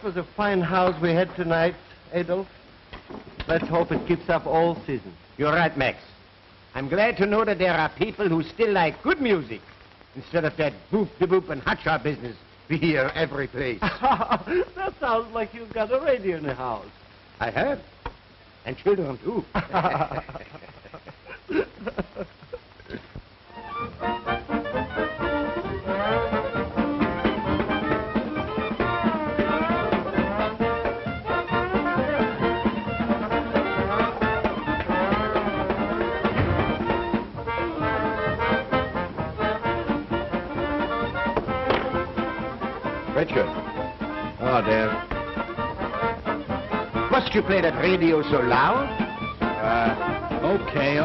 That was a fine house we had tonight, Adolf. Let's hope it keeps up all season. You're right, Max. I'm glad to know that there are people who still like good music instead of that boop-de-boop and hotshot business we hear every place. That sounds like you've got a radio in the house. I have. And children, too. Richard. Oh, dear. Must you play that radio so loud? Okay.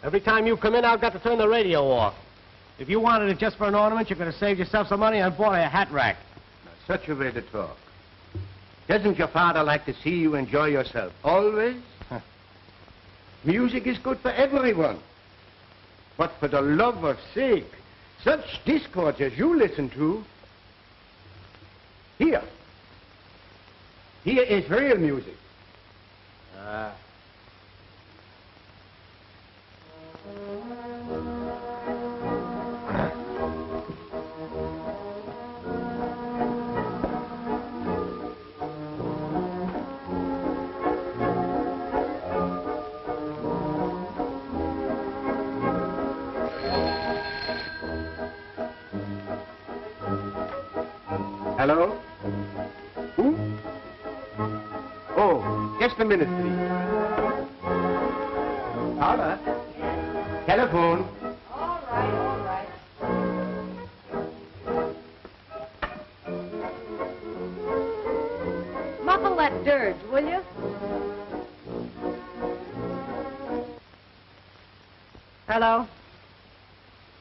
Every time you come in, I've got to turn the radio off. If you wanted it just for an ornament, you could have saved yourself some money and bought a hat rack. Now, such a way to talk. Doesn't your father like to see you enjoy yourself? Always? Music is good for everyone. But for the love of sake, such discords as you listen to... Here is real music. Hello? Who? Oh, just a minute, please. Paula? Telephone. All right. Muffle that dirge, will you? Hello?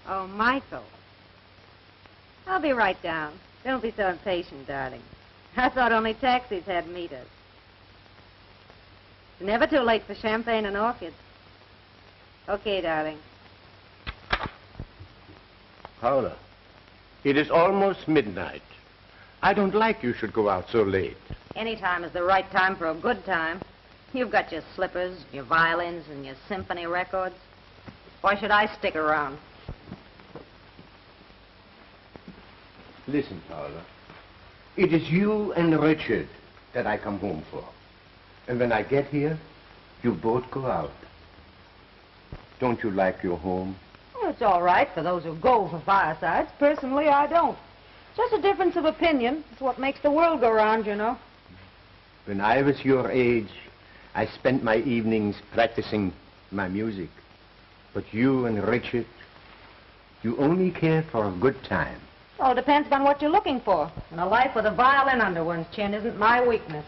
Oh, Michael. I'll be right down. Don't be so impatient, darling. I thought only taxis had meters. It's never too late for champagne and orchids. Okay, darling. Paula, it is almost midnight. I don't like you should go out so late. Any time is the right time for a good time. You've got your slippers, your violins, and your symphony records. Why should I stick around? Listen, Paula. It is you and Richard that I come home for. And when I get here, you both go out. Don't you like your home? Well, it's all right for those who go for firesides. Personally, I don't. Just a difference of opinion. It's what makes the world go round, you know. When I was your age, I spent my evenings practicing my music. But you and Richard, you only care for a good time. Well, it depends on what you're looking for. And a life with a violin under one's chin isn't my weakness.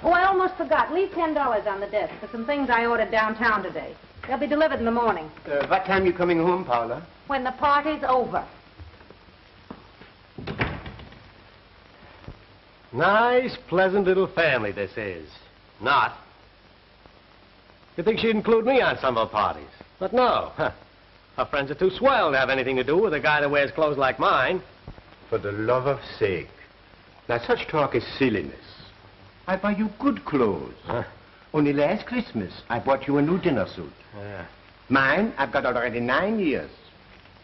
Oh, I almost forgot. Leave $10 on the desk for some things I ordered downtown today. They'll be delivered in the morning. What time you coming home, Paula? When the party's over. Nice, pleasant little family this is. Not. You'd think she'd include me on some of her parties. But no. Her friends are too swell to have anything to do with a guy that wears clothes like mine. For the love of sake. Now, such talk is silliness. I buy you good clothes. Only last Christmas, I bought you a new dinner suit. Yeah. Mine, I've got already 9 years.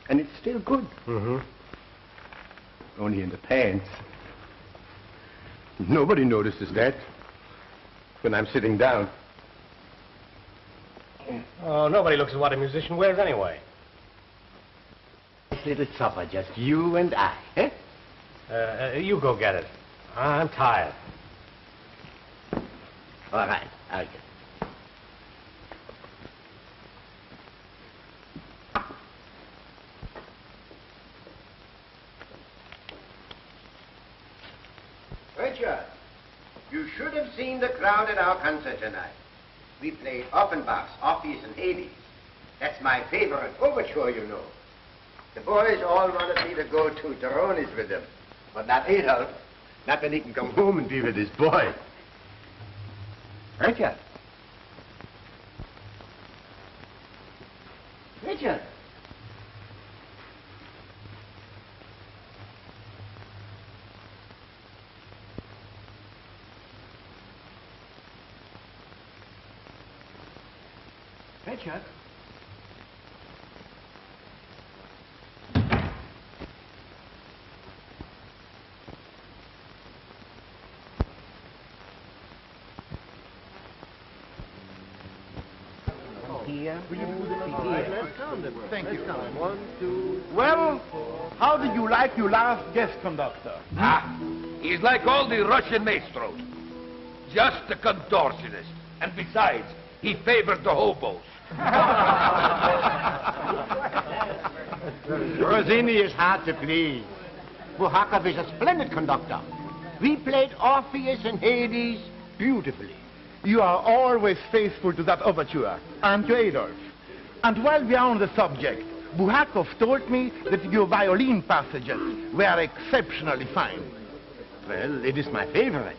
And it's still good. Mm-hmm. Only in the pants. Nobody notices that when I'm sitting down. Oh, nobody looks at what a musician wears anyway. This little supper, just you and I, eh? You go get it. I'm tired. All right, I'll get it. Richard, you should have seen the crowd at our concert tonight. We played Offenbach's Orpheus and Hades. That's my favorite overture, you know. The boys all wanted me to go to Toroni's with them, but not Adolf. Not when he can come home and be with his boy. Richard. Richard. Richard? Here. Thank you. 1, 2. Well, how did you like your last guest conductor? He's like all the Russian maestros. Just a contortionist. And besides, he favored the hobos. Rossini is hard to please. Buhakov is a splendid conductor. We played Orpheus and Hades beautifully. You are always faithful to that overture, and to Adolf. And while we are on the subject, Buhakov told me that your violin passages were exceptionally fine. Well, it is my favorite.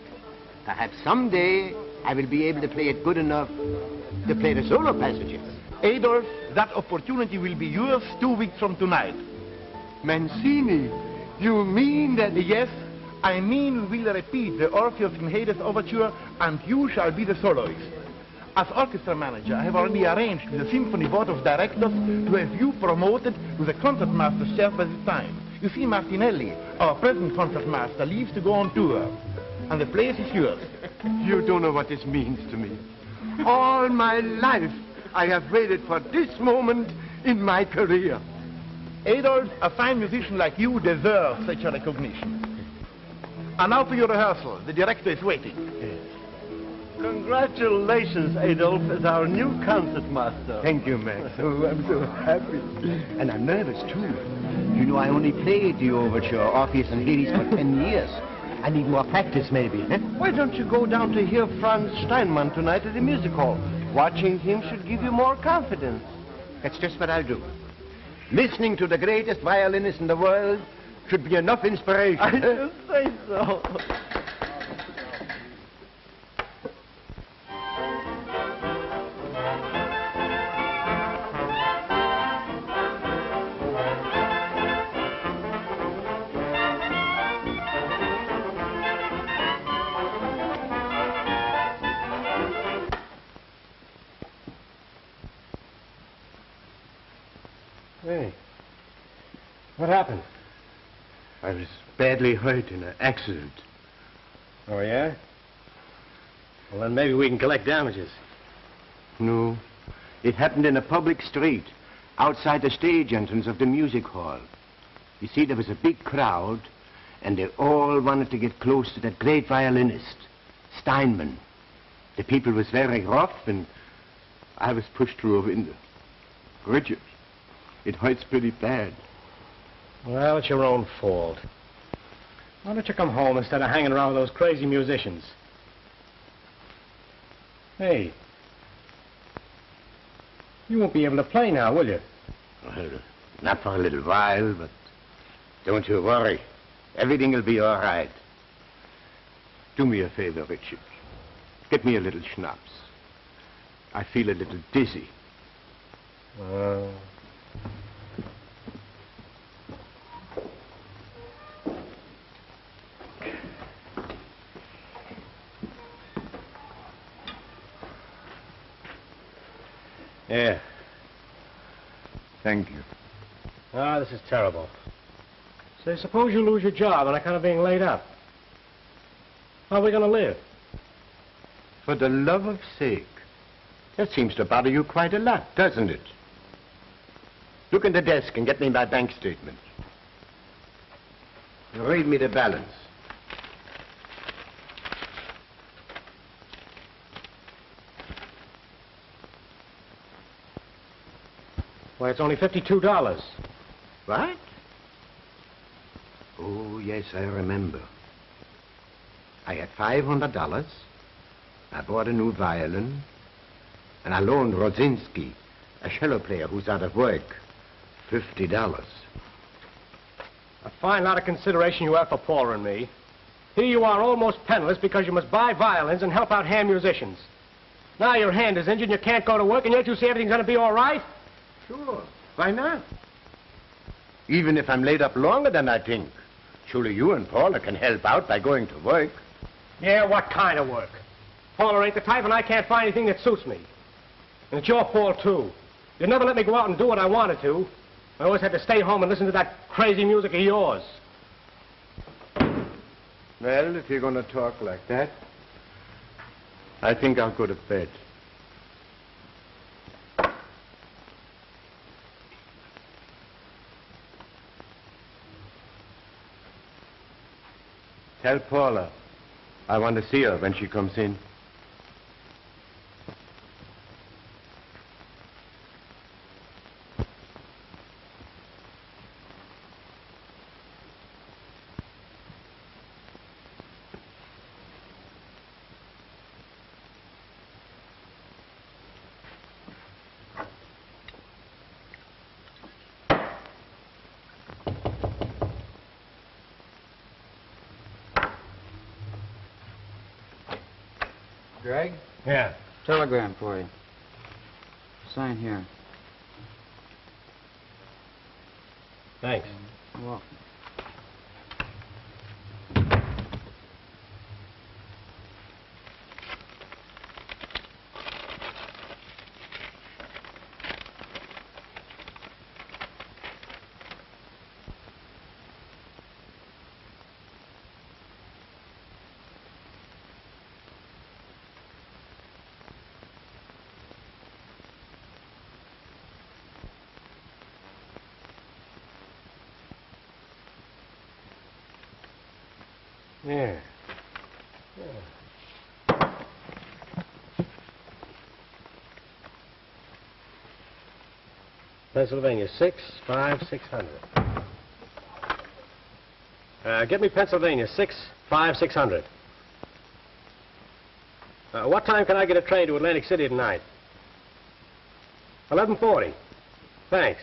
Perhaps someday I will be able to play it good enough to play the solo passages. Adolf, that opportunity will be yours 2 weeks from tonight. Mancini, you mean that... Yes, I mean we'll repeat the Orpheus and Hades overture, and you shall be the soloist. As orchestra manager, I have already arranged with the Symphony Board of Directors to have you promoted to the concertmaster's chair by this time. You see, Martinelli, our present concertmaster, leaves to go on tour, and the place is yours. You don't know what this means to me. All my life, I have waited for this moment in my career. Adolf, a fine musician like you deserves such a recognition. And now for your rehearsal. The director is waiting. Congratulations, Adolf, as our new concertmaster. Thank you, Max. Oh, I'm so happy. And I'm nervous, too. You know, I only played the overture, Orpheus and Hades, for 10 years. I need more practice, maybe. Eh? Why don't you go down to hear Franz Steinmann tonight at the music hall? Watching him should give you more confidence. That's just what I'll do. Listening to the greatest violinist in the world should be enough inspiration. I should say so. Hey, what happened? I was badly hurt in an accident. Oh, yeah? Well, then maybe we can collect damages. No, it happened in a public street, outside the stage entrance of the music hall. You see, there was a big crowd, and they all wanted to get close to that great violinist, Steinmann. The people was very rough, and I was pushed through a window. Richard, it hurts pretty bad. Well, it's your own fault. Why don't you come home instead of hanging around with those crazy musicians? Hey, you won't be able to play now, will you? Well, not for a little while, but don't you worry. Everything will be all right. Do me a favor, Richard. Get me a little schnapps. I feel a little dizzy. Yeah. Thank you. Ah, this is terrible. Say, suppose you lose your job on account of being laid up. How are we going to live? For the love of sake. That seems to bother you quite a lot, doesn't it? Look in the desk and get me my bank statement. Read me the balance. Why, it's only $52. What? Oh, yes, I remember. I had $500. I bought a new violin. And I loaned Rodzinski, a cello player who's out of work, $50. A fine lot of consideration you have for Paula and me. Here you are almost penniless because you must buy violins and help out hand musicians. Now your hand is injured and you can't go to work, and yet you say everything's going to be all right? Sure. Why not? Even if I'm laid up longer than I think. Surely you and Paula can help out by going to work. Yeah, what kind of work? Paula ain't the type, and I can't find anything that suits me. And it's your fault, too. You never let me go out and do what I wanted to. I always had to stay home and listen to that crazy music of yours. Well, if you're going to talk like that, I think I'll go to bed. Tell Paula I want to see her when she comes in. Greg? Yeah. Telegram for you. Sign here. Thanks. You're welcome. Yeah. Pennsylvania, 65600. Get me Pennsylvania, 65600. What time can I get a train to Atlantic City tonight? 11:40. Thanks.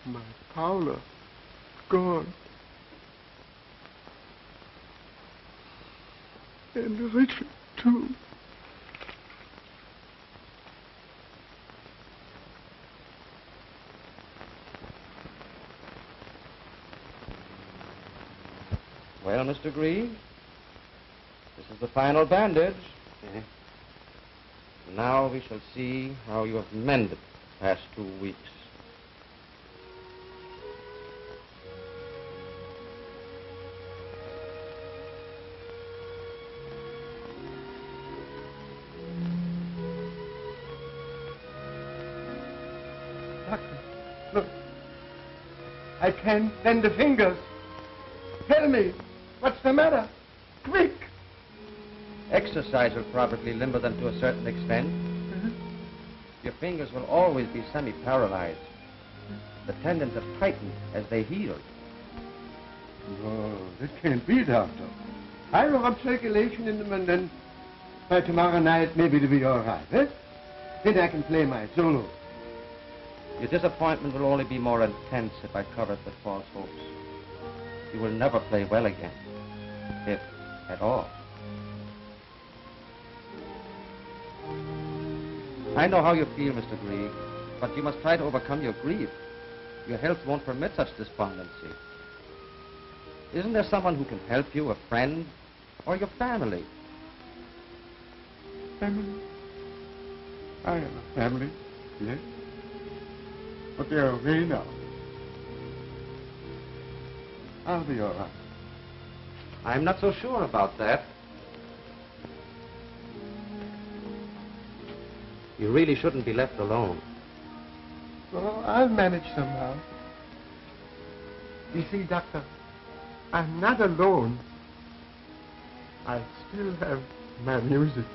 My Paula, gone. And Richard, too. Well, Mr. Grieve, this is the final bandage. Now we shall see how you have mended the past 2 weeks. Look, I can't bend the fingers. Tell me, what's the matter? Quick! Exercise will probably limber them to a certain extent. Your fingers will always be semi-paralyzed. The tendons have tightened as they healed. No, that can't be, Doctor. I'll rub circulation in them, and then by tomorrow night, maybe it'll be all right, eh? Then I can play my solo. Your disappointment will only be more intense if I cover it with false hopes. You will never play well again, if at all. I know how you feel, Mr. Grieve. But you must try to overcome your grief. Your health won't permit such despondency. Isn't there someone who can help you, a friend, or your family? Family? I have a family, yes. But they're away now. I'll be all right. I'm not so sure about that. You really shouldn't be left alone. Well, I'll manage somehow. You see, Doctor, I'm not alone. I still have my music.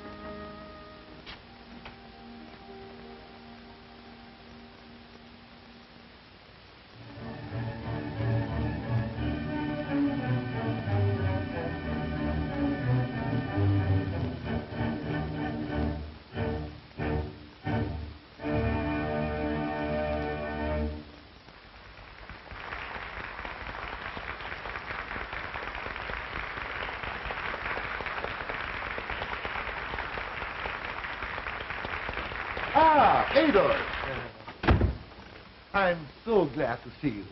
Ah, Adolf! I'm so glad to see you.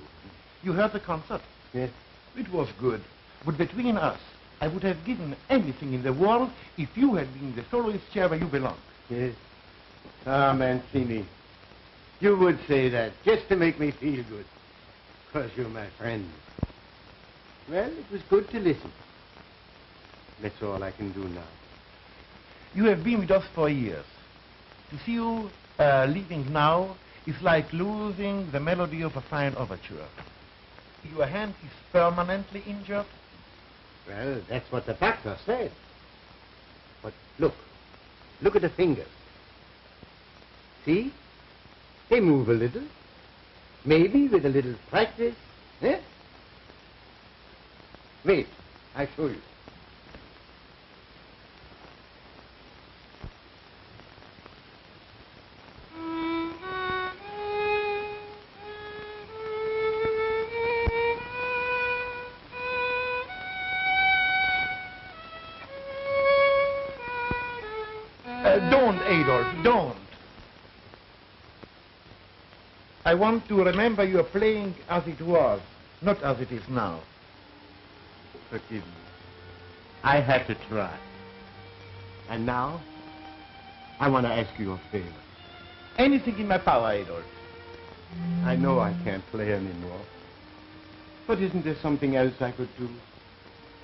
You heard the concert? Yes. It was good. But between us, I would have given anything in the world if you had been the soloist chair where you belong. Yes. Ah, Mancini, you would say that just to make me feel good. Because you're my friend. Well, it was good to listen. That's all I can do now. You have been with us for years. To see you leaving now is like losing the melody of a fine overture. Your hand is permanently injured. Well, that's what the doctor said. But look at the fingers. See? They move a little. Maybe with a little practice. Eh? Wait, I'll show you. Don't, Adolf, don't. I want to remember you are playing as it was, not as it is now. Forgive me. I had to try. And now, I want to ask you a favor. Anything in my power, Adolf. I know I can't play anymore. But isn't there something else I could do?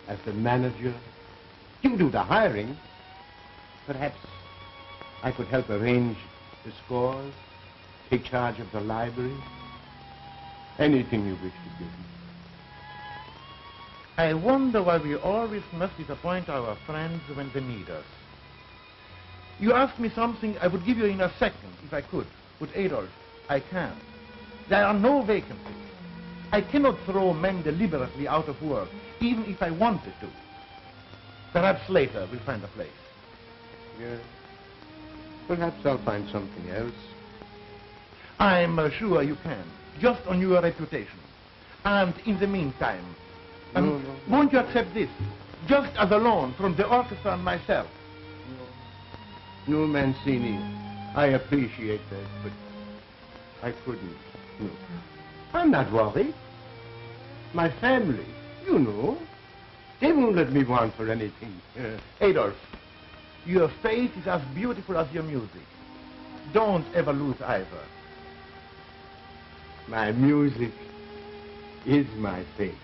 As the manager? You do the hiring. Perhaps I could help arrange the scores, take charge of the library. Anything you wish to give me. I wonder why we always must disappoint our friends when they need us. You asked me something I would give you in a second, if I could. But Adolf, I can't. There are no vacancies. I cannot throw men deliberately out of work, even if I wanted to. Perhaps later we'll find a place. Yes. Perhaps I'll find something else. I'm sure you can, just on your reputation. And in the meantime, No. won't you accept this, just as a loan from the orchestra and myself? No, Mancini. I appreciate that, but I couldn't. No. I'm not worried. My family, you know, they won't let me want for anything. Adolf, your face is as beautiful as your music. Don't ever lose either. My music is my faith.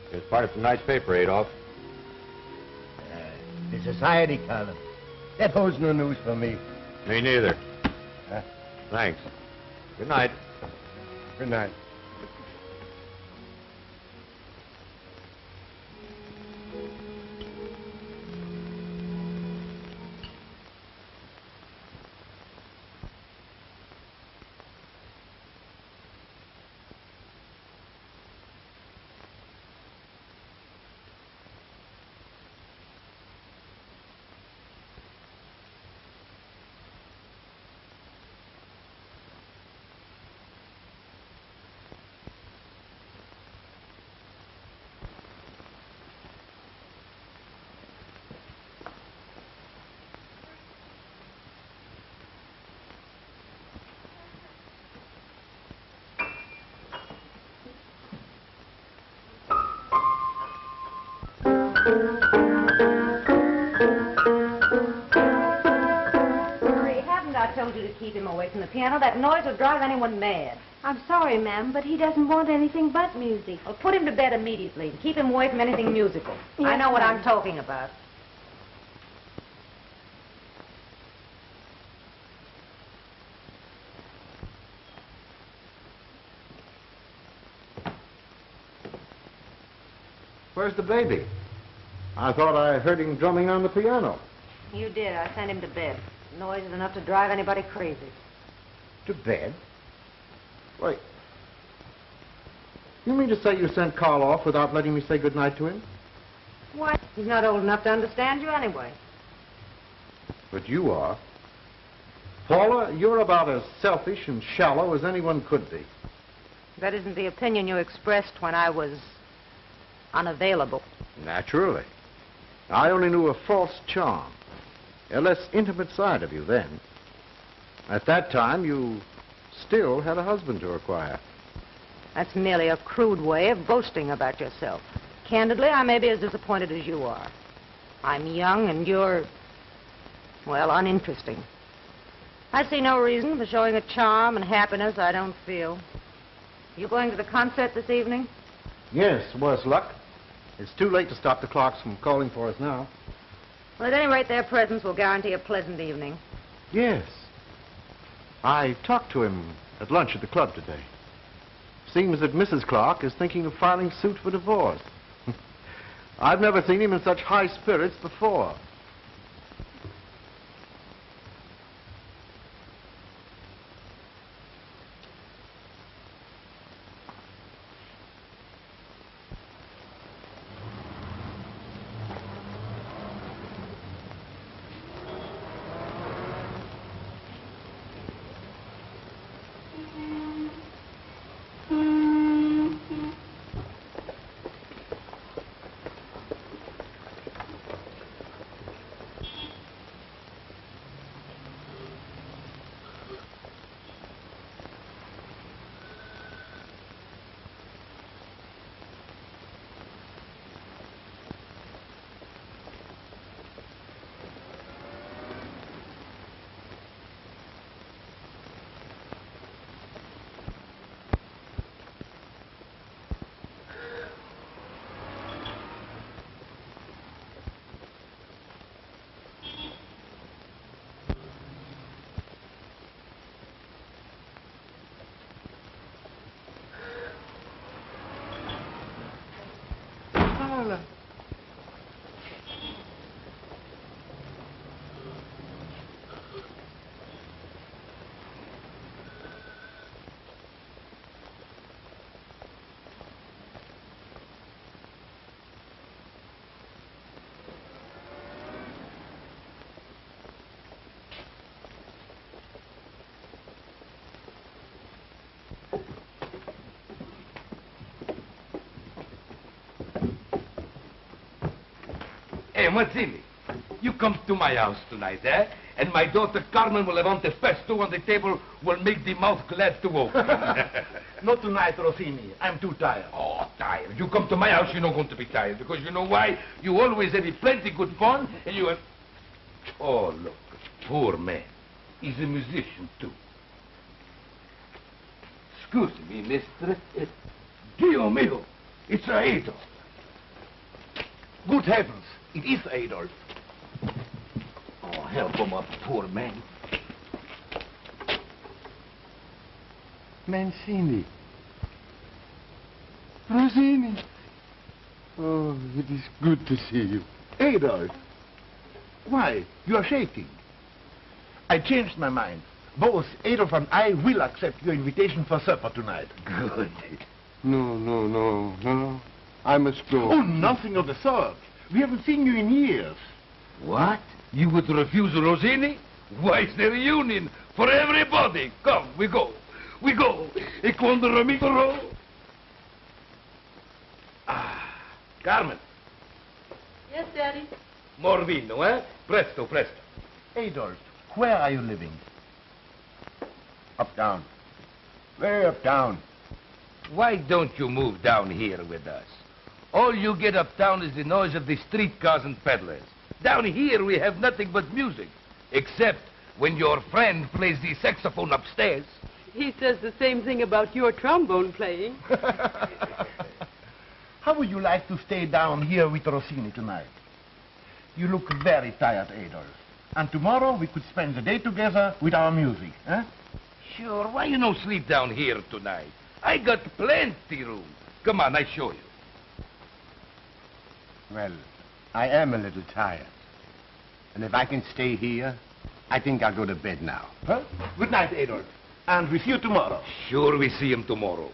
It's part of tonight's paper, Adolf. The society column. That holds no news for me. Me neither. Huh? Thanks. Good night. Good night. Marie, haven't I told you to keep him away from the piano? That noise will drive anyone mad. I'm sorry, ma'am, but he doesn't want anything but music. Well, put him to bed immediately and keep him away from anything musical. I Yes, know what ma'am. I'm talking about. Where's the baby? I thought I heard him drumming on the piano. You did. I sent him to bed. Noise is enough to drive anybody crazy. To bed? Wait. You mean to say you sent Carl off without letting me say goodnight to him? Why? He's not old enough to understand you anyway. But you are. Paula, you're about as selfish and shallow as anyone could be. That isn't the opinion you expressed when I was unavailable. Naturally. I only knew a false charm, a less intimate side of you then. At that time, you still had a husband to acquire. That's merely a crude way of boasting about yourself. Candidly, I may be as disappointed as you are. I'm young and you're, well, uninteresting. I see no reason for showing a charm and happiness I don't feel. You going to the concert this evening? Yes, worse luck. It's too late to stop the clocks from calling for us now. Well, at any rate, their presence will guarantee a pleasant evening. Yes. I talked to him at lunch at the club today. Seems that Mrs. Clark is thinking of filing suit for divorce. I've never seen him in such high spirits before. Hey, Mazzini, you come to my house tonight, eh? And my daughter Carmen will have the pesto on the table will make the mouth glad to open. Not tonight, Rossini. I'm too tired. Oh, tired. You come to my house, you're not going to be tired. Because you know why? You always have plenty good fun, and you have... Oh, look, poor man. He's a musician, too. Excuse me, mister. Dio mio, it's Adolf. Good heavens, it is Adolf. Oh, help him up, poor man. Mancini. Rossini. Oh, it is good to see you. Adolf. Why, you are shaking. I changed my mind. Both Adolf and I will accept your invitation for supper tonight. Good. No. I must go. Oh, nothing of the sort. We haven't seen you in years. What? You would refuse Rossini? Why, it's the reunion for everybody. Come, we go. We go. E quando Ramiro... Ah, Carmen. Yes, Daddy? More vino, eh? Presto, presto. Adolf, where are you living? Uptown. Way uptown. Why don't you move down here with us? All you get uptown is the noise of the streetcars and peddlers. Down here we have nothing but music, except when your friend plays the saxophone upstairs. He says the same thing about your trombone playing. How would you like to stay down here with Rossini tonight? You look very tired, Adolf. And tomorrow we could spend the day together with our music, eh? Sure, why you no sleep down here tonight? I got plenty room. Come on, I show you. Well, I am a little tired. And if I can stay here, I think I'll go to bed now. Huh? Good night, Adolf. And we see you tomorrow. Sure, we see him tomorrow.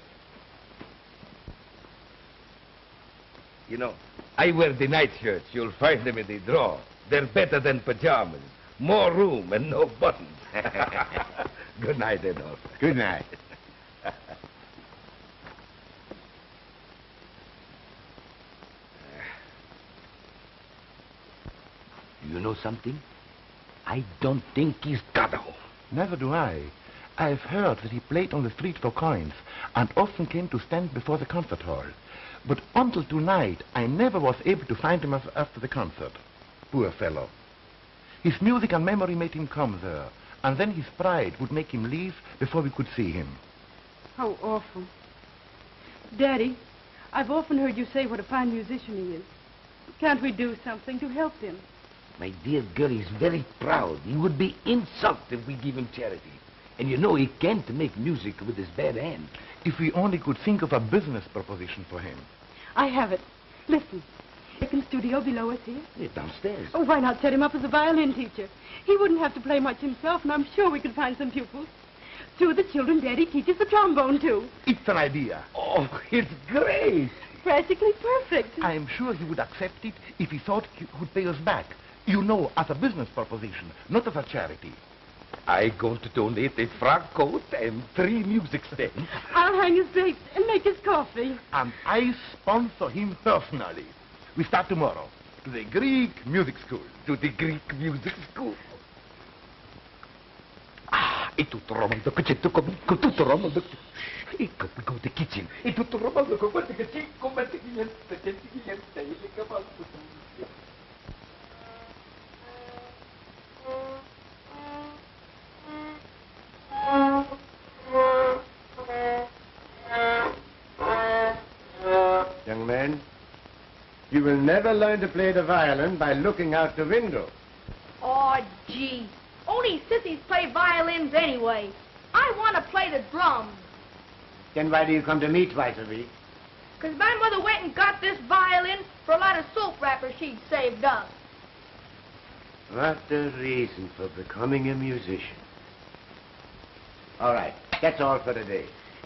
You know, I wear the nightshirts. You'll find them in the drawer. They're better than pajamas. More room and no buttons. Good night, Adolf. Good night. You know something? I don't think he's got a home. Never do I. I've heard that he played on the street for coins and often came to stand before the concert hall. But until tonight, I never was able to find him after the concert. Poor fellow. His music and memory made him come there, and then his pride would make him leave before we could see him. How awful. Daddy, I've often heard you say what a fine musician he is. Can't we do something to help him? My dear girl, he's very proud. He would be insulted if we give him charity. And you know he can't make music with his bad hand. If we only could think of a business proposition for him. I have it. Listen. Second studio below us here. Yeah, downstairs. Oh, why not set him up as a violin teacher? He wouldn't have to play much himself, and I'm sure we could find some pupils. Two of the children Daddy teaches the trombone to. It's an idea. Oh, it's great. Practically perfect. I'm sure he would accept it if he thought he could pay us back. You know, as a business proposition, not as a charity. I'm going to donate a frock coat and 3 music stands. I'll hang his drapes and make his coffee. And I sponsor him personally. We start tomorrow to the Greek music school. To the Greek music school. E tutto romanzo che c'è comico, tutto romanzo. E go the kitchen. E tutto romanzo con quanti che c'è, come ti niente, e le cavallo. Young man, you will never learn to play the violin by looking out the window. Oh, gee. Only sissies play violins anyway. I want to play the drums. Then why do you come to me twice a week? 'Cause my mother went and got this violin for a lot of soap wrappers she'd saved up. What a reason for becoming a musician. All right, that's all for today.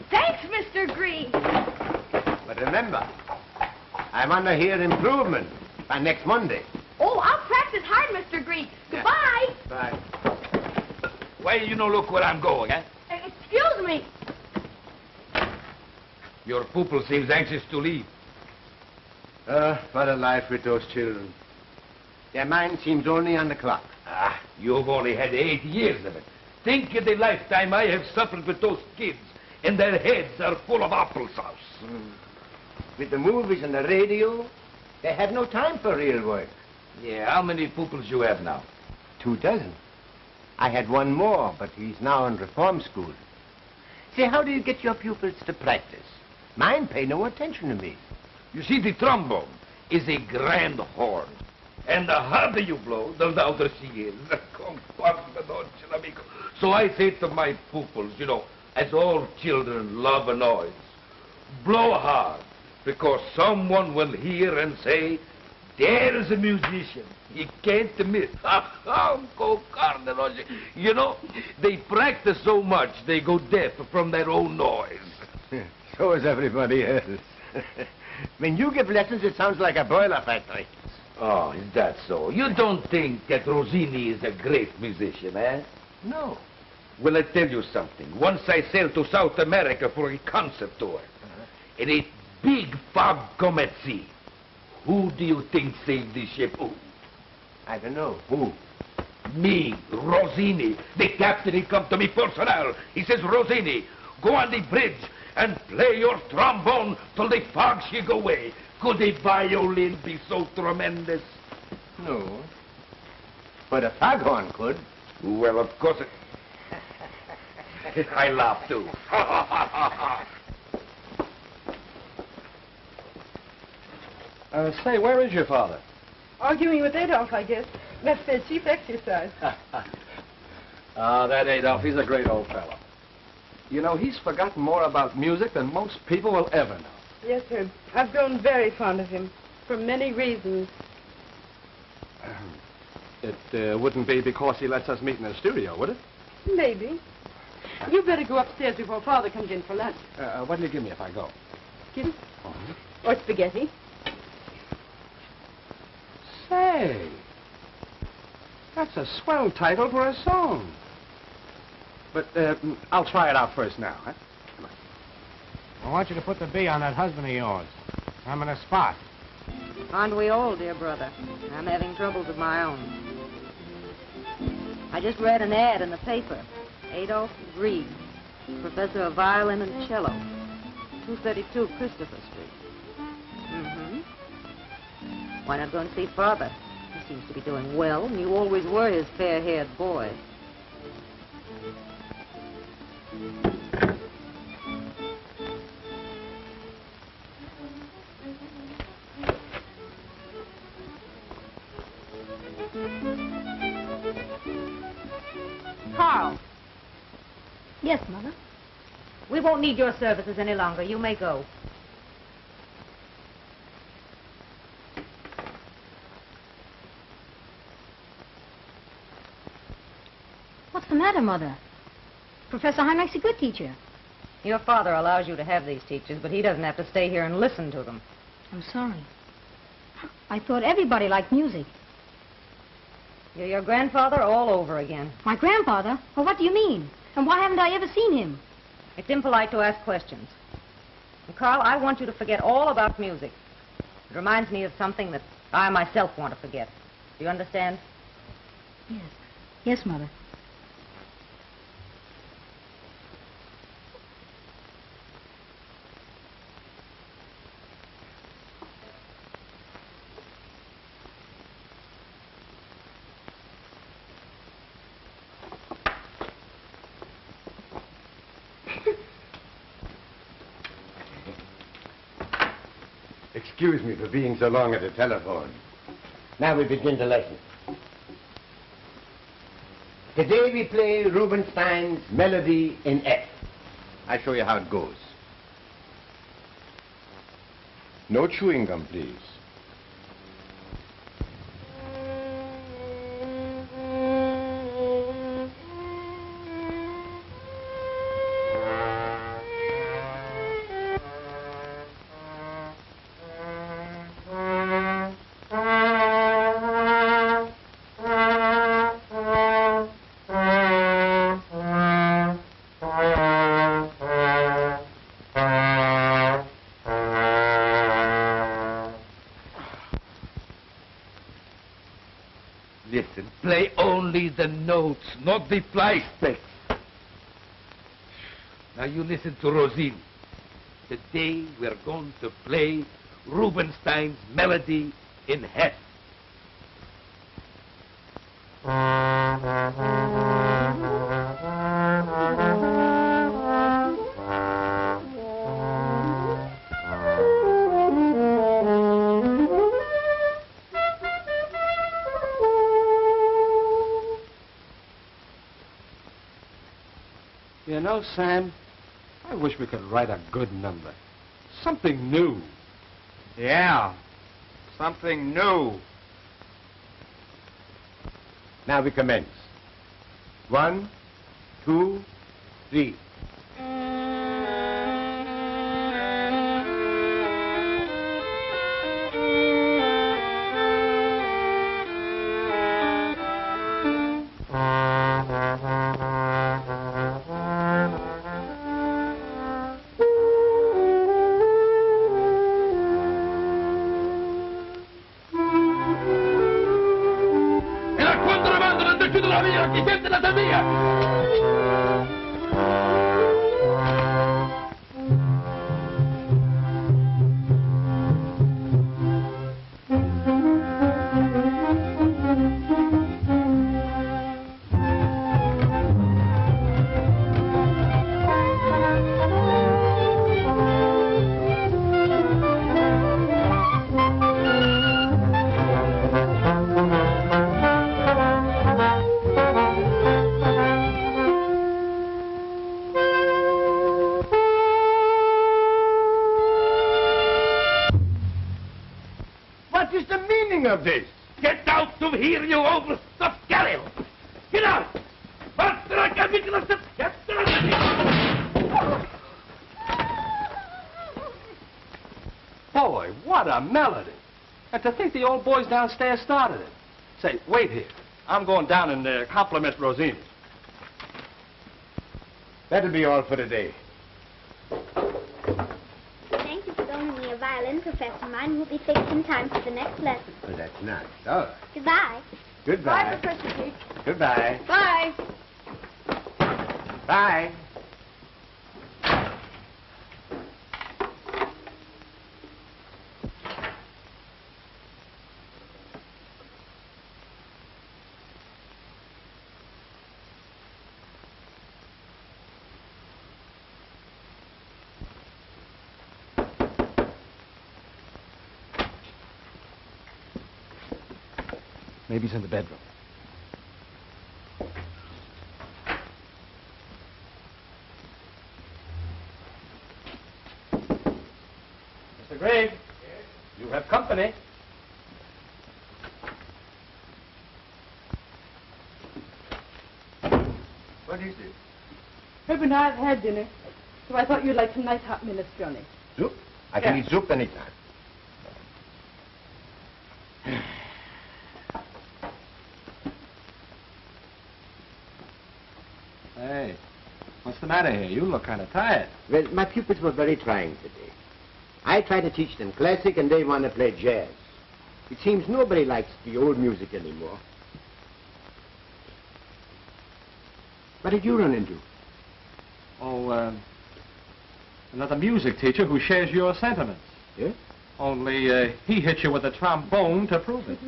Thanks, Mr. Green. But remember, I want to hear improvement by next Monday. Oh, I'll practice hard, Mr. Green. Goodbye. Bye. Why you no look where I'm going, eh? Excuse me. Your pupil seems anxious to leave. What a life with those children. Their mind seems only on the clock. Ah, you've only had 8 years of it. Think of the lifetime I have suffered with those kids, and their heads are full of applesauce. With the movies and the radio, they had no time for real work. Yeah, how many pupils you have now? 24. I had one more, but he's now in reform school. Say, how do you get your pupils to practice? Mine pay no attention to me. You see, the trombone is a grand horn. And the harder you blow, the louder she is. So I say to my pupils, you know, as all children love a noise, blow hard, because someone will hear and say, there's a musician. He can't miss. You know, they practice so much, they go deaf from their own noise. So is everybody else. When you give lessons, it sounds like a boiler factory. Oh, is that so? You don't think that Rossini is a great musician, eh? No. Well, I tell you something. Once I sailed to South America for a concert tour. In a big fog come at sea. Who do you think saved the ship? Who? I don't know. Who? Me, Rossini. The captain, he come to me personnel. He says, Rossini, go on the bridge and play your trombone till the fog shig away. Could a violin be so tremendous? No. But a foghorn could. Well, of course it... I laugh, too. Say, where is your father? Arguing with Adolf, I guess. That's their chief exercise. That Adolf, he's a great old fellow. You know, he's forgotten more about music than most people will ever know. Yes, sir. I've grown very fond of him, for many reasons. It wouldn't be because he lets us meet in the studio, would it? Maybe. You better go upstairs before Father comes in for lunch. What'll you give me if I go? Kidding? Oh. Or spaghetti. Say, that's a swell title for a song. But I'll try it out first now, huh? Come on. I want you to put the B on that husband of yours. I'm in a spot. Aren't we all, dear brother? I'm having troubles of my own. I just read an ad in the paper. Adolf Reed, professor of violin and cello, 232 Christopher Street. Mm-hmm. Why not go and see Father? He seems to be doing well, and you always were his fair-haired boy. Carl. Yes, Mother. We won't need your services any longer. You may go. What's the matter, Mother? Professor Heinrich's a good teacher. Your father allows you to have these teachers, but he doesn't have to stay here and listen to them. I'm sorry. I thought everybody liked music. You're your grandfather all over again. My grandfather? Well, what do you mean? And why haven't I ever seen him? It's impolite to ask questions. And Carl, I want you to forget all about music. It reminds me of something that I myself want to forget. Do you understand? Yes. Yes, Mother. Excuse me for being so long at the telephone. Now we begin the lesson. Today we play Rubinstein's Melody in F. I'll show you how it goes. No chewing gum, please. Listen, play only the notes, not the fly specks. Now you listen to Rosine. Today we're going to play Rubinstein's Melody in F. You know, Sam, I wish we could write a good number. Something new. Yeah, something new. Now we commence. 1, 2, 3. Siente la sabía. of this? Get out of here, you overstuffed carrion! Get out! Boy, what a melody. And to think the old boys downstairs started it. Say, wait here. I'm going down and compliment Rosina. That'll be all for today. Thank you for loaning me a violin, Professor. Mine will be fixed in time for the next lesson. Well, that's nice. All right. Goodbye. Goodbye. Bye, Professor G. Goodbye. Bye. Bye. Maybe he's in the bedroom. Mr. Gregg, you have company. What is it? Herb and I have had dinner, so I thought you'd like some nice hot minestrone. Soup? I can eat soup anytime. Hey, what's the matter here? You look kind of tired. Well, my pupils were very trying today. I try to teach them classic and they want to play jazz. It seems nobody likes the old music anymore. What did you run into? Oh, another music teacher who shares your sentiments. Yeah? Only he hit you with a trombone to prove it.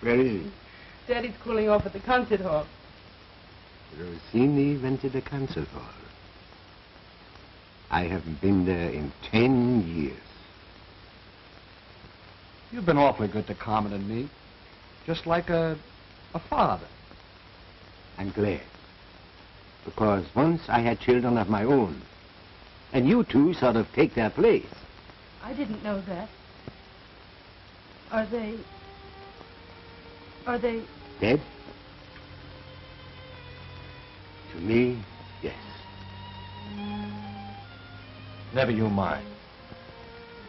Where is he? Daddy's cooling off at the concert hall. Rossini went to the concert hall. I haven't been there in 10 years. You've been awfully good to Carmen and me. Just like a father. I'm glad. Because once I had children of my own. And you two sort of take their place. I didn't know that. Are they... Dead? To me, yes. Never you mind.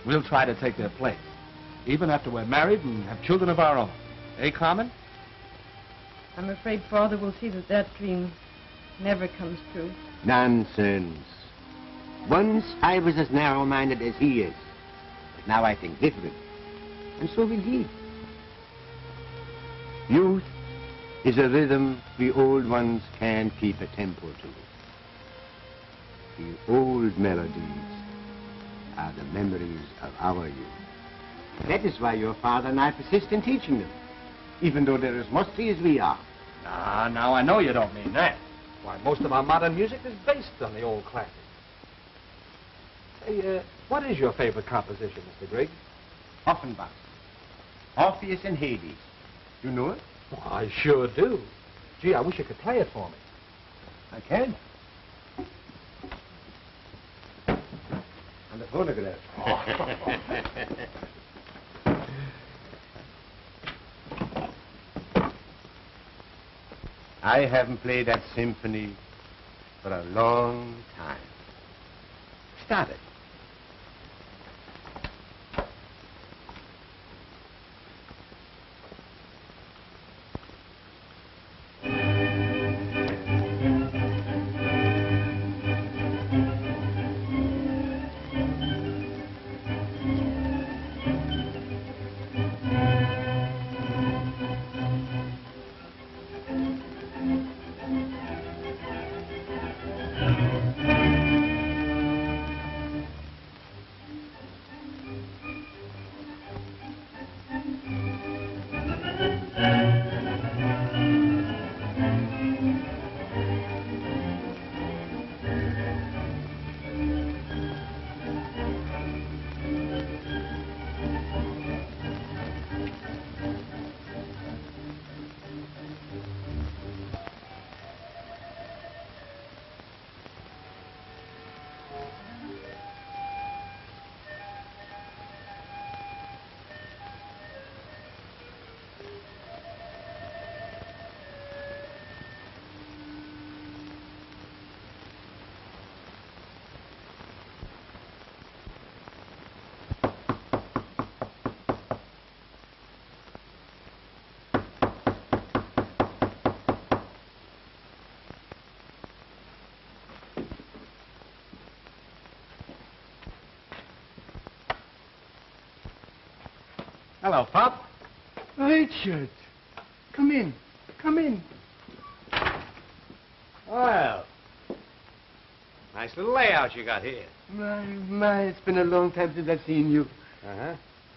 We'll try to take their place. Even after we're married and have children of our own. Eh, Carmen? I'm afraid Father will see that that dream never comes true. Nonsense. Once I was as narrow-minded as he is. But now I think different. And so will he. Youth is a rhythm the old ones can't keep a tempo to. The old melodies are the memories of our youth. That is why your father and I persist in teaching them, even though they're as musty as we are. Now, I know you don't mean that. Why, most of our modern music is based on the old classics. Hey, what is your favorite composition, Mr. Grigg? Offenbach. Orpheus and Hades. You know it? Well, I sure do. Gee, I wish you could play it for me. I can. On the phonograph. I haven't played that symphony for a long time. Start it. Hello, Pop. Richard, come in. Come in. Well, nice little layout you got here. My, it's been a long time since I've seen you. Uh-huh.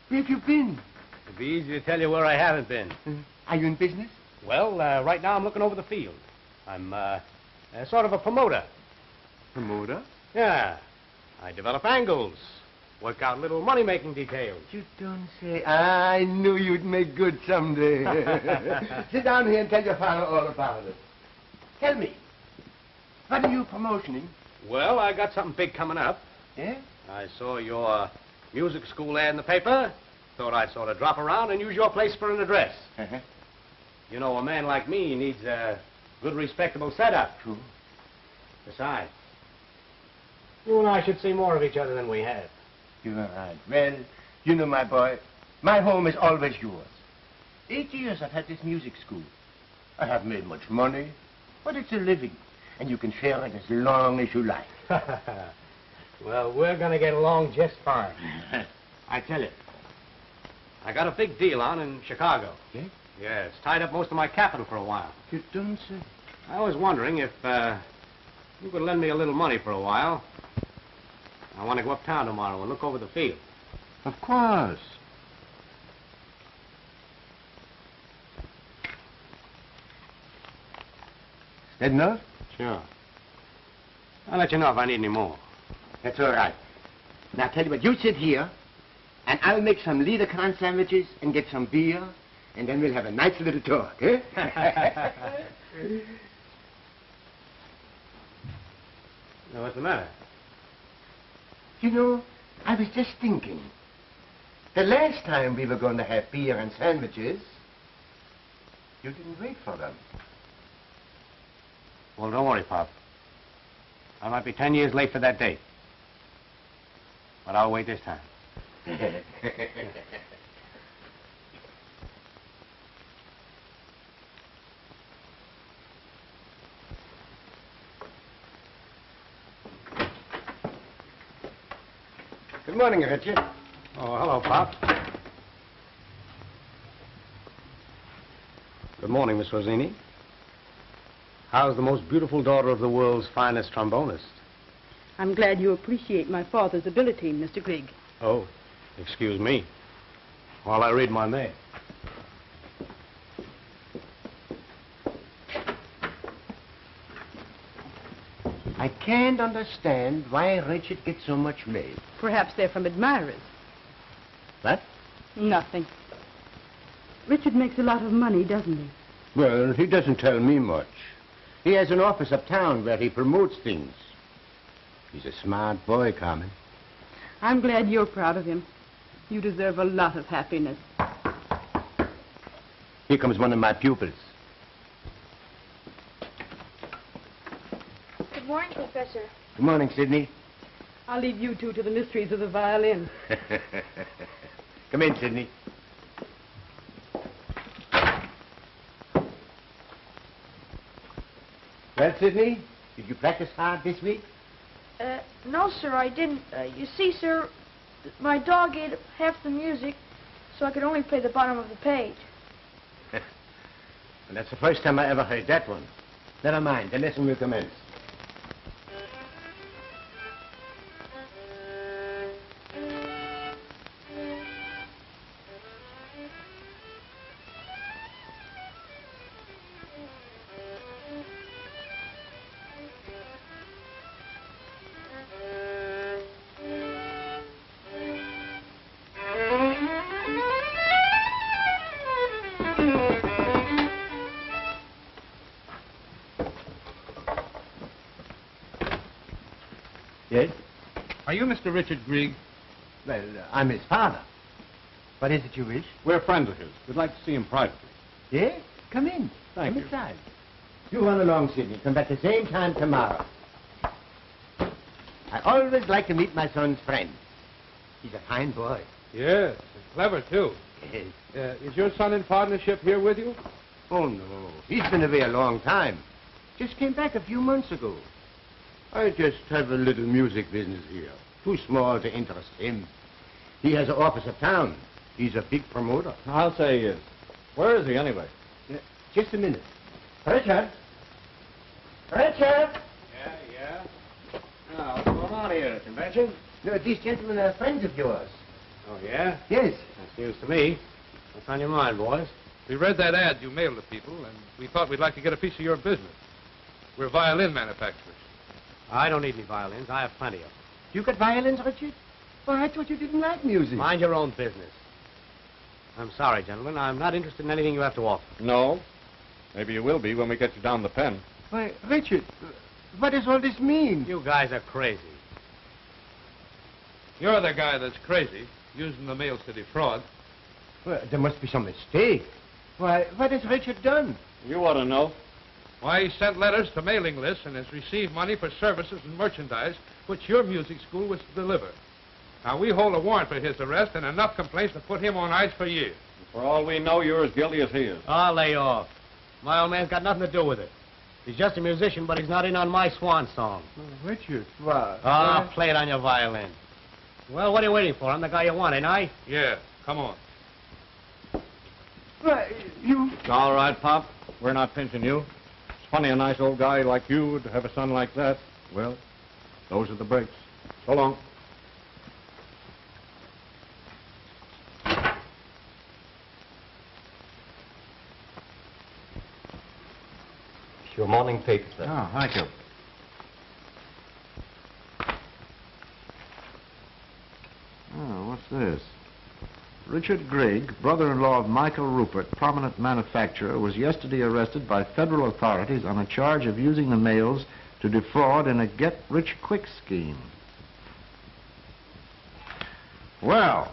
Where have you been? It'd be easy to tell you where I haven't been. Are you in business? Well, right now I'm looking over the field. I'm, sort of a promoter. Promoter? Yeah. I develop angles, work out little money-making details. You don't say. I knew you'd make good someday. Sit down here and tell your father all about it. Tell me, what are you promotioning? Well, I got something big coming up. Yeah? I saw your music school ad in the paper. Thought I'd sort of drop around and use your place for an address. Uh-huh. You know, a man like me needs a good, respectable setup. True. Besides, you and I should see more of each other than we have. You're right. Well, you know, my boy, my home is always yours. 8 years I've had this music school. I haven't made much money, but it's a living, and you can share it as long as you like. Well, we're going to get along just fine. I tell you, I got a big deal on in Chicago. Yeah? Yeah, it's tied up most of my capital for a while. You don't say. I was wondering if you could lend me a little money for a while. I want to go uptown tomorrow and look over the field. Of course. Is that enough? Sure. I'll let you know if I need any more. That's all right. Now, tell you what, you sit here, and I'll make some Liederkranz sandwiches and get some beer, and then we'll have a nice little talk, eh? Now, what's the matter? You know, I was just thinking. The last time we were going to have beer and sandwiches, you didn't wait for them. Well, don't worry, Pop. I might be 10 years late for that date. But I'll wait this time. Good morning, Richard. Oh, hello, Pop. Good morning, Miss Rosini. How's the most beautiful daughter of the world's finest trombonist? I'm glad you appreciate my father's ability, Mr. Grigg. Oh, excuse me. While I read my mail. I can't understand why Richard gets so much mail. Perhaps they're from admirers. What? Nothing. Richard makes a lot of money, doesn't he? Well, he doesn't tell me much. He has an office uptown where he promotes things. He's a smart boy, Carmen. I'm glad you're proud of him. You deserve a lot of happiness. Here comes one of my pupils. Good morning, Professor. Good morning, Sidney. I'll leave you two to the mysteries of the violin. Come in, Sidney. Well, Sidney, did you practice hard this week? No, sir, I didn't. You see, sir, my dog ate half the music, so I could only play the bottom of the page. Well, that's the first time I ever heard that one. Never mind, the lesson will commence. Yes? Are you Mr. Richard Grigg? Well, I'm his father. What is it you wish? We're friends of his. We'd like to see him privately. Yeah? Come in. Thank Come you. inside. You run along, Sidney. Come back the same time tomorrow. I always like to meet my son's friend. He's a fine boy. Yes, and clever, too. Yes. Is your son in partnership here with you? Oh, no. He's been away a long time. Just came back a few months ago. I just have a little music business here. Too small to interest him. He has an office uptown. He's a big promoter. I'll say he is. Where is he, anyway? Just a minute. Richard? Richard? Yeah? Oh, what's going on here at the convention? No, these gentlemen are friends of yours. Oh, yeah? Yes. That's news to me. What's on your mind, boys? We read that ad you mailed to people, and we thought we'd like to get a piece of your business. We're violin manufacturers. I don't need any violins. I have plenty of them. You got violins, Richard? Well, I thought you didn't like music. Mind your own business. I'm sorry, gentlemen. I'm not interested in anything you have to offer. No. Maybe you will be when we get you down the pen. Why, Richard, what does all this mean? You guys are crazy. You're the guy that's crazy, using the mails to defraud. Well, there must be some mistake. Why, what has Richard done? You ought to know. Why, he sent letters to mailing lists and has received money for services and merchandise which your music school was to deliver. Now, we hold a warrant for his arrest and enough complaints to put him on ice for years. For all we know, you're as guilty as he is. Oh, lay off. My old man's got nothing to do with it. He's just a musician, but he's not in on my swan song. Oh, Richard, what? Ah, play it on your violin. Well, what are you waiting for? I'm the guy you want, ain't I? Yeah, come on. Why, you... All right, Pop. We're not pinching you. It's funny a nice old guy like you would have a son like that. Well, those are the breaks. So long. It's your morning paper, sir. Oh, thank you. Oh, what's this? Richard Grigg, brother-in-law of Michael Rupert, prominent manufacturer, was yesterday arrested by federal authorities on a charge of using the mails to defraud in a get-rich-quick scheme. Well,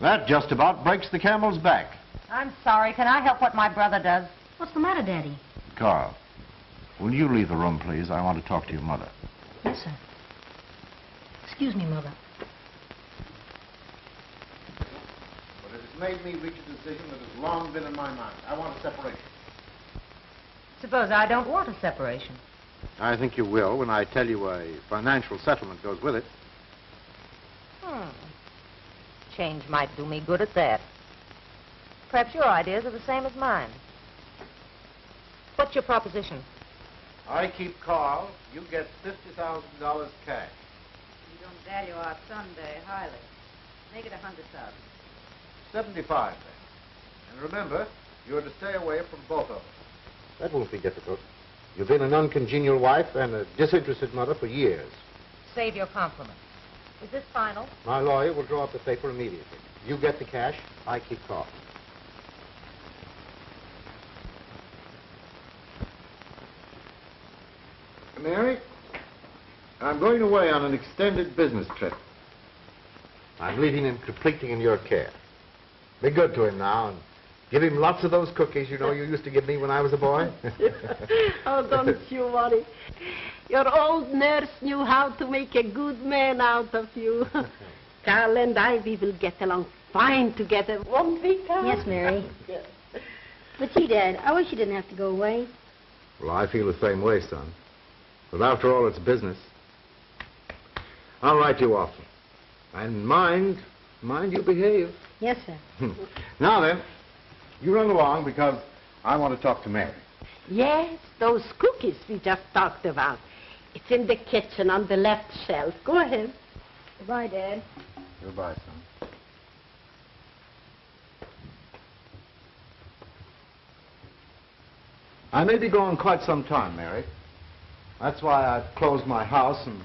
that just about breaks the camel's back. I'm sorry. Can I help what my brother does? What's the matter, Daddy? Carl, will you leave the room, please? I want to talk to your mother. Yes, sir. Excuse me, Mother. But it has made me reach a decision that has long been in my mind. I want a separation. Suppose I don't want a separation. I think you will when I tell you a financial settlement goes with it. Change might do me good at that. Perhaps your ideas are the same as mine. What's your proposition? I keep Carl. You get $50,000 cash. You don't value our son very highly. Make it 100,000. 75 then. And remember, you're to stay away from both of us. That won't be difficult. You've been an uncongenial wife and a disinterested mother for years. Save your compliments. Is this final? My lawyer will draw up the paper immediately. You get the cash, I keep Carl. Mary, I'm going away on an extended business trip. I'm leaving him completely in your care. Be good to him now and give him lots of those cookies, you know, you used to give me when I was a boy. Oh, don't you worry. Your old nurse knew how to make a good man out of you. Carl and I, we will get along fine together, won't we, Carl? Yes, Mary. But gee, Dad, I wish you didn't have to go away. Well, I feel the same way, son. But after all, it's business. I'll write you often. And mind you behave. Yes, sir. Now then, you run along because I want to talk to Mary. Yes, those cookies we just talked about. It's in the kitchen on the left shelf. Go ahead. Goodbye, Dad. Goodbye, son. I may be gone quite some time, Mary. That's why I've closed my house and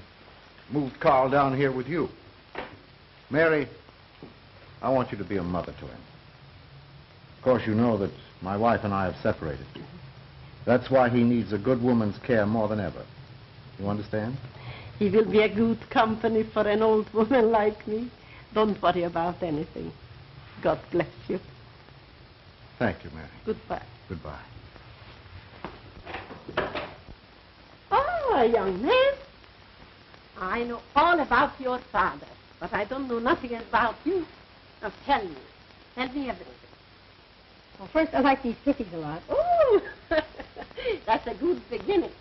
moved Carl down here with you. Mary, I want you to be a mother to him. Of course, you know that my wife and I have separated. That's why he needs a good woman's care more than ever. You understand? He will be a good company for an old woman like me. Don't worry about anything. God bless you. Thank you, Mary. Goodbye. Goodbye. Oh, young man. I know all about your father, but I don't know nothing about you. Now tell me. Tell me everything. Well, first, I like these cookies a lot. Oh, that's a good beginning.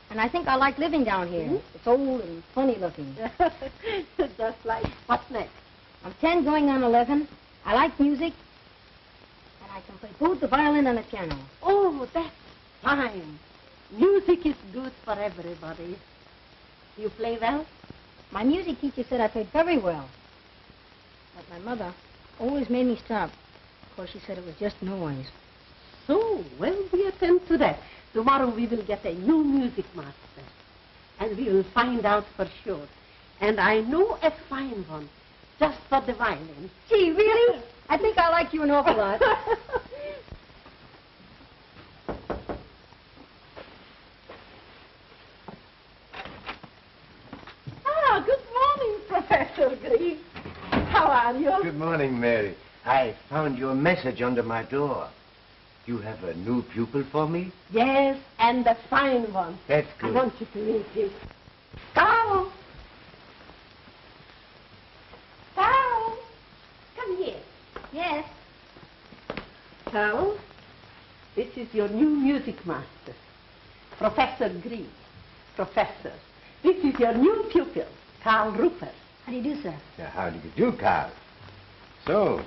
And I think I like living down here. It's old and funny looking. Just like, what's next? I'm 10 going on 11. I like music. And I can play both the violin and the piano. Oh, that's fine. Music is good for everybody. You play well? My music teacher said I played very well. But my mother always made me stop. Of course, she said it was just noise. So, well, we attend to that. Tomorrow we will get a new music master. And we will find out for sure. And I know a fine one, just for the violin. Gee, really? I think I like you an awful lot. Ah, good morning, Professor Green. How are you? Good morning, Mary. I found your message under my door. You have a new pupil for me? Yes, and a fine one. That's good. I want you to meet him. Carl! Carl! Come here. Yes. Carl, this is your new music master, Professor Green. Professor, this is your new pupil, Carl Rupert. How do you do, sir? Now, how do you do, Carl? So,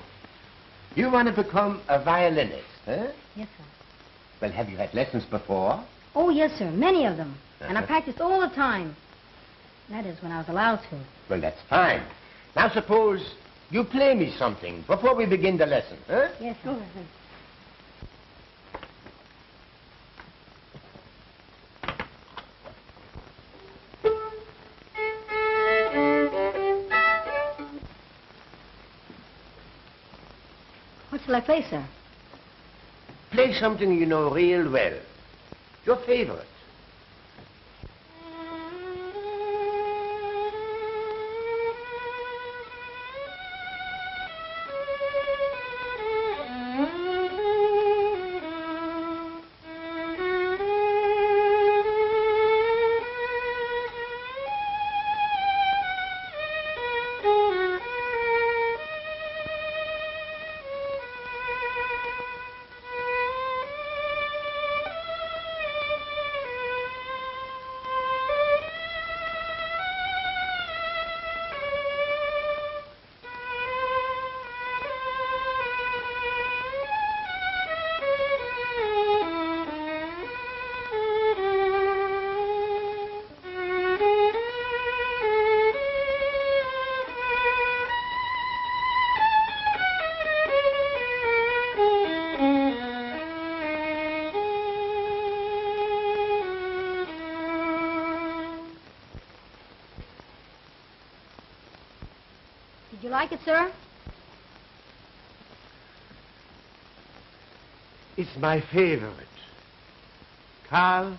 you want to become a violinist, huh? Yes, sir. Well, have you had lessons before? Oh, yes, sir. Many of them. And I Uh-huh. practiced all the time. That is, when I was allowed to. Well, that's fine. Now, suppose you play me something before we begin the lesson, huh? Yes, sir. Go ahead. What shall I play, sir? Play something you know real well. Your favorite. Did you like it, sir? It's my favorite. Carl,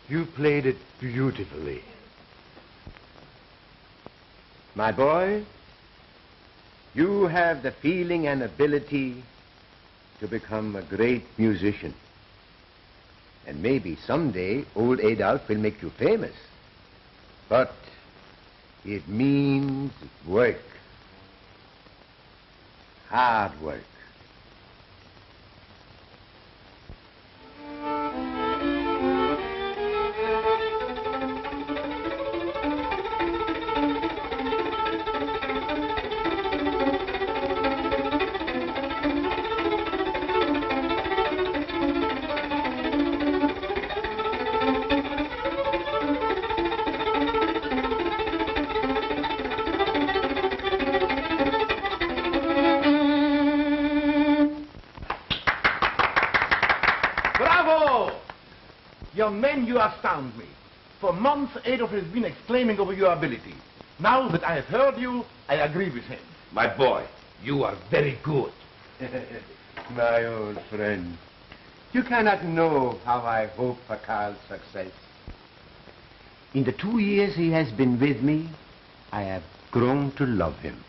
you played it beautifully. My boy, you have the feeling and ability to become a great musician. And maybe someday old Adolf will make you famous. But it means work. Hard work. Young men, you astound me. For months, Adolf has been exclaiming over your ability. Now that I have heard you, I agree with him. My boy, you are very good. My old friend, you cannot know how I hope for Carl's success. In the 2 years he has been with me, I have grown to love him.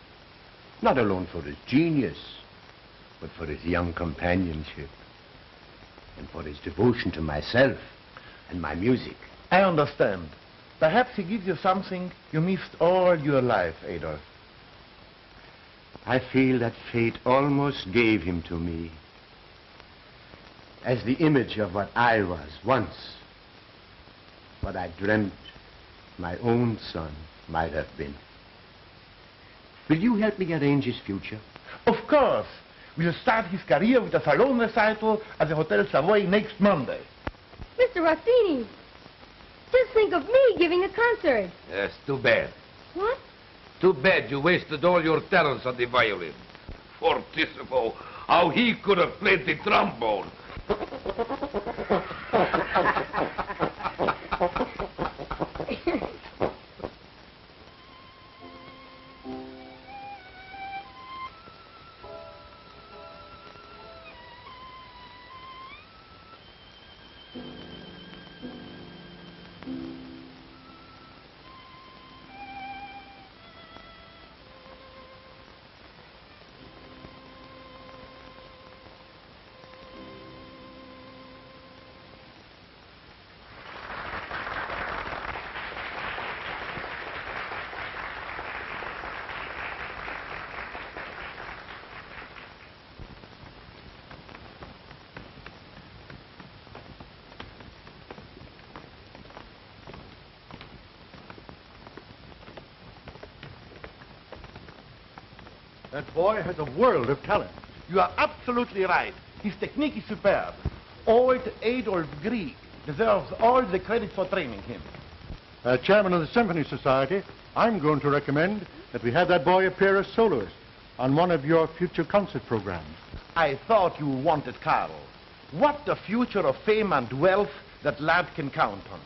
Not alone for his genius, but for his young companionship and for his devotion to myself and my music. I understand. Perhaps he gives you something you missed all your life, Adolf. I feel that fate almost gave him to me as the image of what I was once, what I dreamt my own son might have been. Will you help me arrange his future? Of course. We'll start his career with a salon recital at the Hotel Savoy next Monday. Mr. Rossini, just think of me giving a concert. Yes, too bad. What? Too bad you wasted all your talents on the violin. Fortissimo, how he could have played the trombone. That boy has a world of talent. You are absolutely right. His technique is superb. Old Adolf Grieg deserves all the credit for training him. As chairman of the Symphony Society, I'm going to recommend that we have that boy appear as soloist on one of your future concert programs. I thought you wanted Carl. What a future of fame and wealth that lad can count on.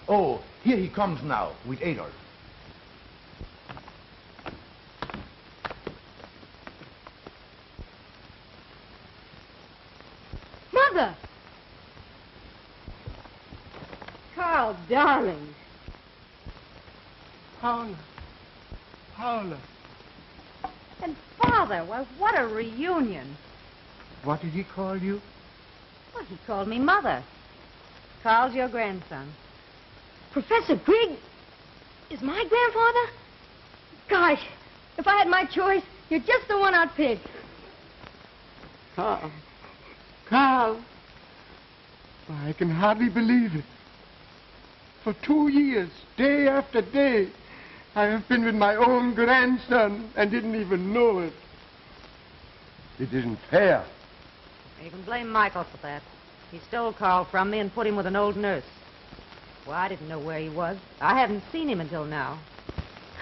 Oh, here he comes now with Adolf. Mother! Carl, darling. Paula. Paula. And Father, well, what a reunion. What did he call you? Well, he called me Mother. Carl's your grandson. Professor Grigg is my grandfather? Gosh, if I had my choice, you're just the one I'd pick. Carl. Carl. I can hardly believe it. For 2 years, day after day, I have been with my own grandson and didn't even know it. It isn't fair. You can blame Michael for that. He stole Carl from me and put him with an old nurse. Well, I didn't know where he was. I haven't seen him until now.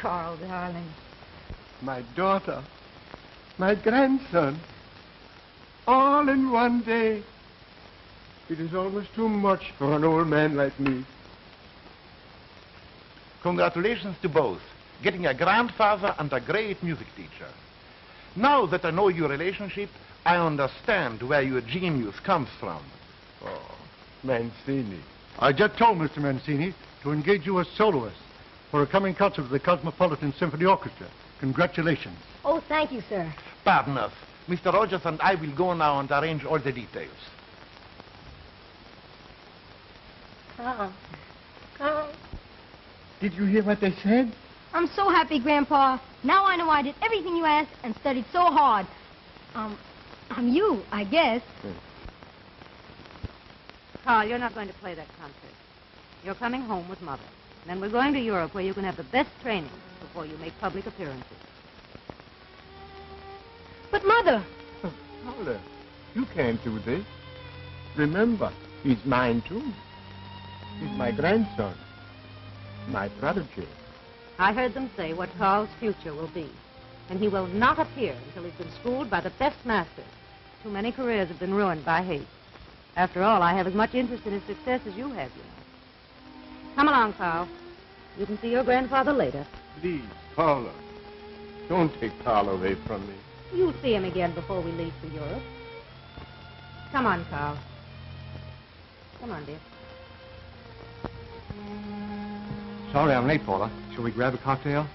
Carl, darling. My daughter. My grandson. All in one day. It is almost too much for an old man like me. Congratulations to both, getting a grandfather and a great music teacher. Now that I know your relationship, I understand where your genius comes from. Oh, Mancini. I just told Mr. Mancini to engage you as soloist for a coming concert of the Cosmopolitan Symphony Orchestra. Congratulations. Oh, thank you, sir. Pardon us. Mr. Rogers and I will go now and arrange all the details. Carl. Carl. Did you hear what they said? I'm so happy, Grandpa. Now I know I did everything you asked and studied so hard. I'm you, I guess. Carl, you're not going to play that concert. You're coming home with Mother. And then we're going to Europe where you can have the best training before you make public appearances. But, Mother... Paula, you can't do this. Remember, he's mine, too. He's my grandson. My prodigy. I heard them say what Carl's future will be. And he will not appear until he's been schooled by the best masters. Too many careers have been ruined by hate. After all, I have as much interest in his success as you have, you know. Come along, Carl. You can see your grandfather later. Please, Paula. Don't take Carl away from me. You'll see him again before we leave for Europe. Come on, Carl. Come on, dear. Sorry I'm late, Paula. Shall we grab a cocktail?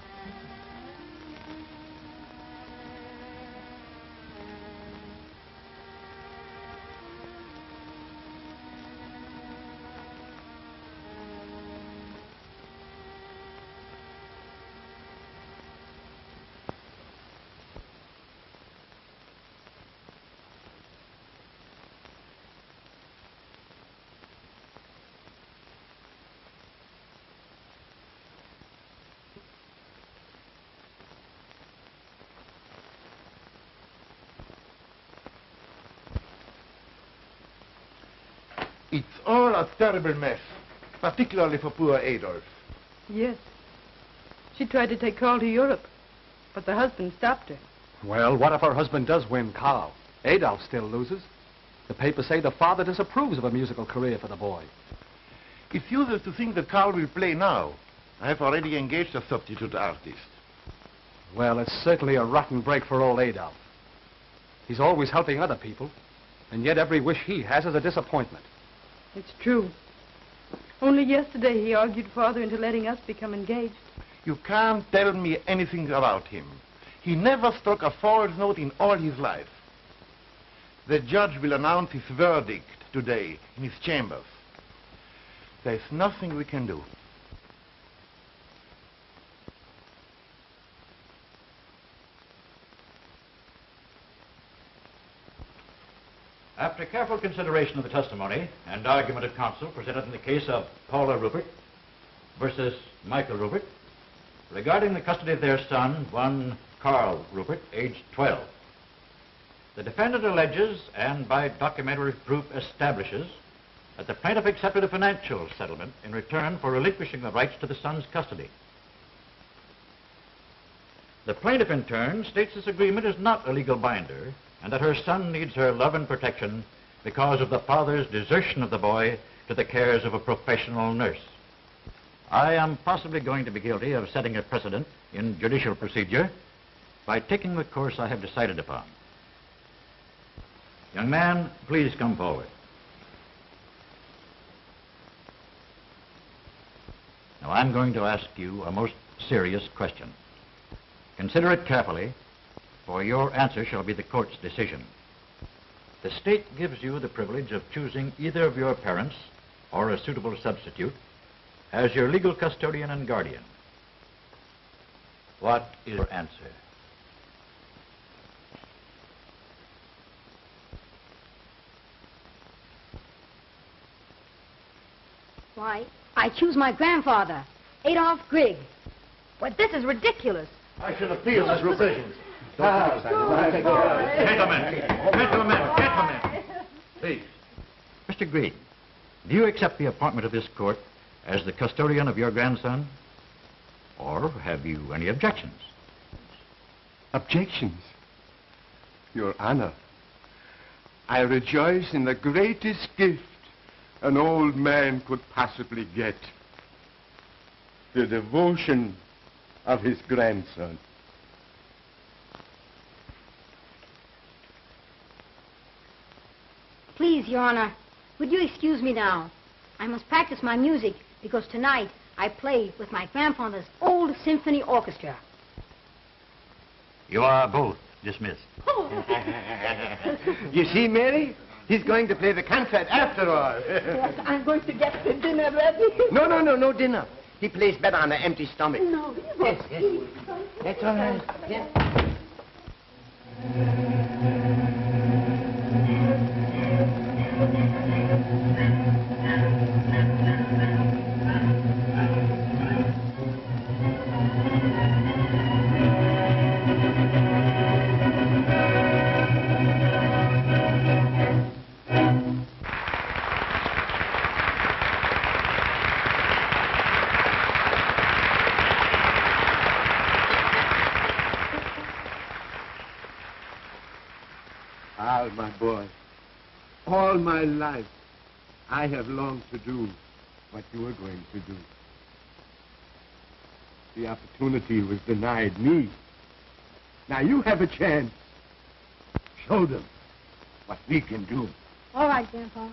It's all a terrible mess, particularly for poor Adolf. Yes. She tried to take Carl to Europe, but the husband stopped her. Well, what if her husband does win Carl? Adolf still loses. The papers say the father disapproves of a musical career for the boy. It's useless to think that Carl will play now. I have already engaged a substitute artist. Well, it's certainly a rotten break for old Adolf. He's always helping other people, and yet every wish he has is a disappointment. It's true. Only yesterday he argued Father into letting us become engaged. You can't tell me anything about him. He never struck a false note in all his life. The judge will announce his verdict today in his chambers. There's nothing we can do. After careful consideration of the testimony and argument of counsel presented in the case of Paula Rupert versus Michael Rupert, regarding the custody of their son, one Carl Rupert, aged 12, the defendant alleges, and by documentary proof establishes, that the plaintiff accepted a financial settlement in return for relinquishing the rights to the son's custody. The plaintiff, in turn, states this agreement is not a legal binder, and that her son needs her love and protection because of the father's desertion of the boy to the cares of a professional nurse. I am possibly going to be guilty of setting a precedent in judicial procedure by taking the course I have decided upon. Young man, please come forward. Now, I'm going to ask you a most serious question. Consider it carefully, for your answer shall be the court's decision. The state gives you the privilege of choosing either of your parents or a suitable substitute as your legal custodian and guardian. What is your answer? Why, I choose my grandfather, Adolf Grigg. But this is ridiculous. I shall appeal this rescission. Gentlemen, please. Mr. Grigg, do you accept the appointment of this court as the custodian of your grandson? Or have you any objections? Objections? Your Honor, I rejoice in the greatest gift an old man could possibly get. The devotion of his grandson. Please, Your Honor, would you excuse me now? I must practice my music because tonight I play with my grandfather's old symphony orchestra. You are both dismissed. You see, Mary? He's going to play the concert after all. Yes, I'm going to get the dinner ready. No dinner. He plays better on an empty stomach. No, he won't eat. That's all right. Yes. My boy, all my life I have longed to do what you are going to do. The opportunity was denied me. Now you have a chance. Show them what we can do. All right, Grandpa.